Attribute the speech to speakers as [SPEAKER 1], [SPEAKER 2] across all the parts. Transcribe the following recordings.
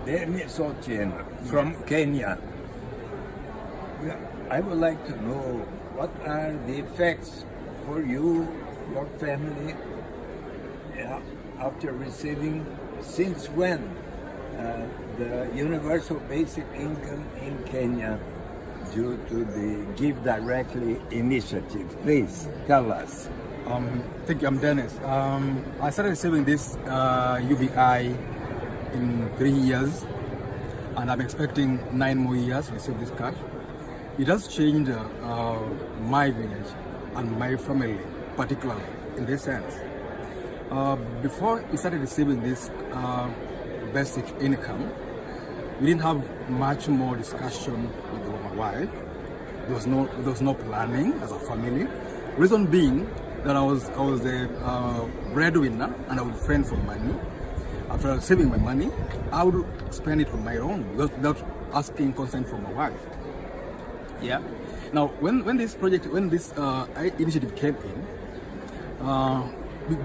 [SPEAKER 1] Denis Otieno from Kenya. I would like to know what are the effects for you, your family, after receiving, since when, the universal basic income in Kenya due to the Give Directly initiative. Please tell us.
[SPEAKER 2] Thank you, I'm Dennis. I started receiving this UBI in 3 years, and I'm expecting 9 more years to receive this cash. It has changed my village and my family, particularly in this sense. Before we started receiving this basic income, we didn't have much more discussion with my wife. There was no planning as a family. Reason being that I was a breadwinner and I would fend for money. After saving my money, I would spend it on my own without asking consent from my wife. Yeah. Now, when this initiative came in,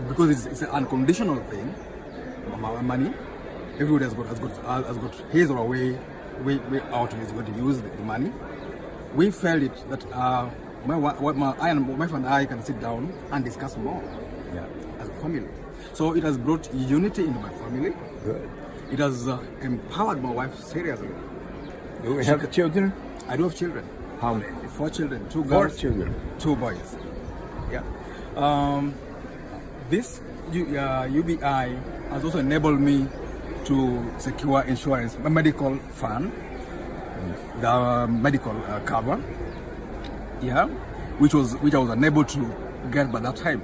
[SPEAKER 2] because it's an unconditional thing, money, everybody has got his or her way out is going to use the money. We felt it that my wife and I can sit down and discuss more as a family. So it has brought unity into my family.
[SPEAKER 1] Good.
[SPEAKER 2] It has empowered my wife seriously.
[SPEAKER 1] Do we have children?
[SPEAKER 2] I do have children.
[SPEAKER 1] How many?
[SPEAKER 2] 4 children, 2
[SPEAKER 1] 4
[SPEAKER 2] girls,
[SPEAKER 1] children.
[SPEAKER 2] 2 boys. Yeah. This UBI has also enabled me to secure insurance, a medical fund, the medical cover. Yeah, which I was unable to get by that time.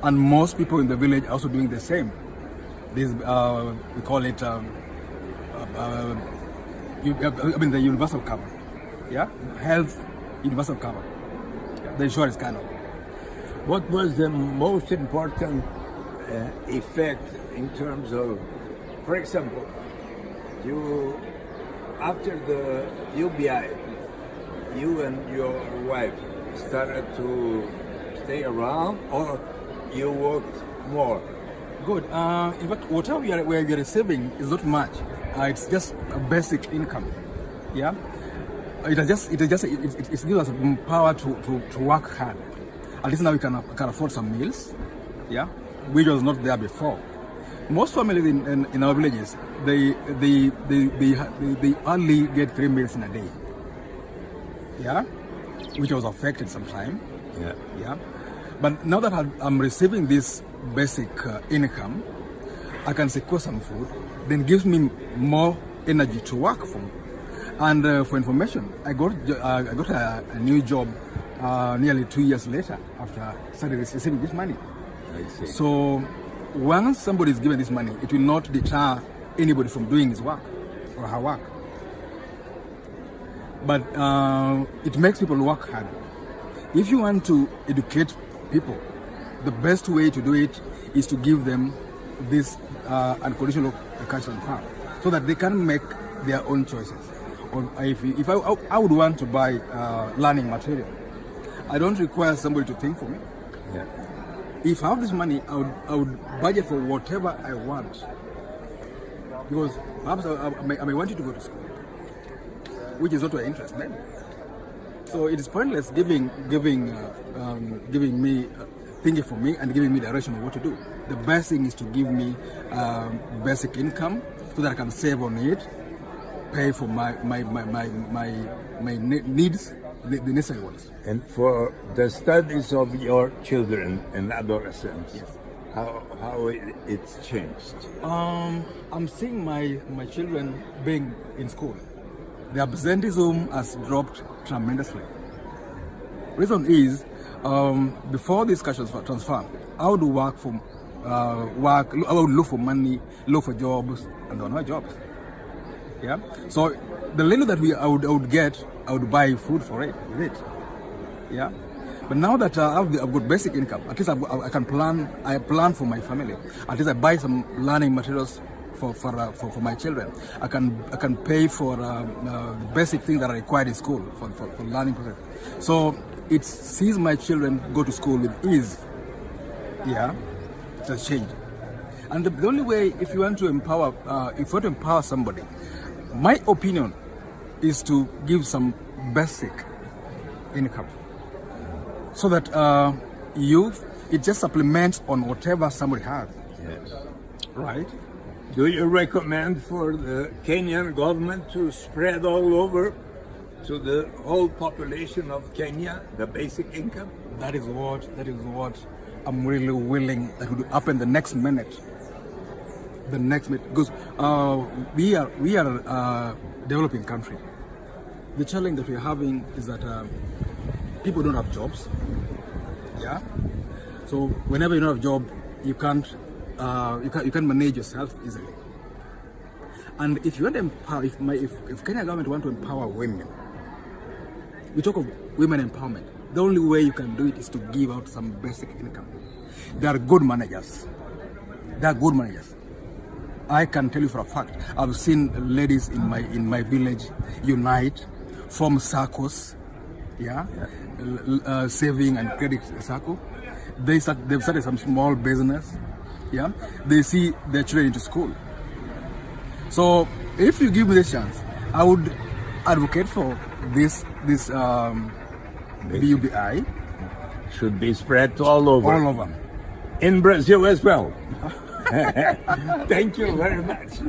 [SPEAKER 2] And most people in the village are also doing the same. This we call it the universal cover. Yeah, health universal cover. The insurance kind of.
[SPEAKER 1] What was the most important effect in terms of, for example, you after the UBI, you and your wife started to stay around, or you worked more?
[SPEAKER 2] Good. In fact, whatever we are receiving is not much. It's just a basic income. Yeah. It gives us power to work hard. At least now we can afford some meals. Yeah, which was not there before. Most families in our villages, they only get 3 meals in a day. Yeah, which was affected sometime. Yeah. But now that I'm receiving this basic income, I can secure some food. Then gives me more energy to work for. And for information, I got a new job nearly 2 years later after starting receiving this money.
[SPEAKER 1] I see.
[SPEAKER 2] So once somebody is given this money, it will not deter anybody from doing his work or her work. But it makes people work hard. If you want to educate people, the best way to do it is to give them this unconditional cash and farm, so that they can make their own choices. Or if I would want to buy learning material, I don't require somebody to think for me.
[SPEAKER 1] Yeah.
[SPEAKER 2] If I have this money, I would budget for whatever I want. Because perhaps I may want you to go to school, which is not your interest, maybe. So it is pointless giving me thinking for me and giving me direction of what to do. The best thing is to give me basic income so that I can save on it, pay for my needs, the necessary ones.
[SPEAKER 1] And for the studies of your children and adolescents,
[SPEAKER 2] Yes.
[SPEAKER 1] how it's changed?
[SPEAKER 2] I'm seeing my children being in school. The absenteeism has dropped tremendously. Reason is, before this cash transfer, I would work for I would look for money, look for jobs, and there were no jobs. Yeah. So the little that I would get, I would buy food for it with it. Yeah. But now that I've got basic income, at least I can plan. I plan for my family. At least I buy some learning materials for my children. I can pay for the basic things that are required in school for learning process. So it sees my children go to school with ease. Yeah, it has changed. And the only way, if you want to empower, somebody, my opinion is to give some basic income, so that it just supplements on whatever somebody has.
[SPEAKER 1] Yes.
[SPEAKER 2] Right?
[SPEAKER 1] Do you recommend for the Kenyan government to spread all over to the whole population of Kenya the basic income?
[SPEAKER 2] That is what I'm really willing that will happen the next minute. Because we are a developing country. The challenge that we're having is that people don't have jobs. Yeah. So whenever you don't have a job, you can't manage yourself easily. And if you want to empower, if Kenya government want to empower women, we talk of women empowerment. The only way you can do it is to give out some basic income. They are good managers. I can tell you for a fact. I've seen ladies in my village unite, form circles, saving and credit circle. They've started some small business. Yeah, they see their children into school. So if you give me this chance, I would advocate for this BUBI
[SPEAKER 1] should be spread to all over.
[SPEAKER 2] All over.
[SPEAKER 1] In Brazil as well. Thank you very much.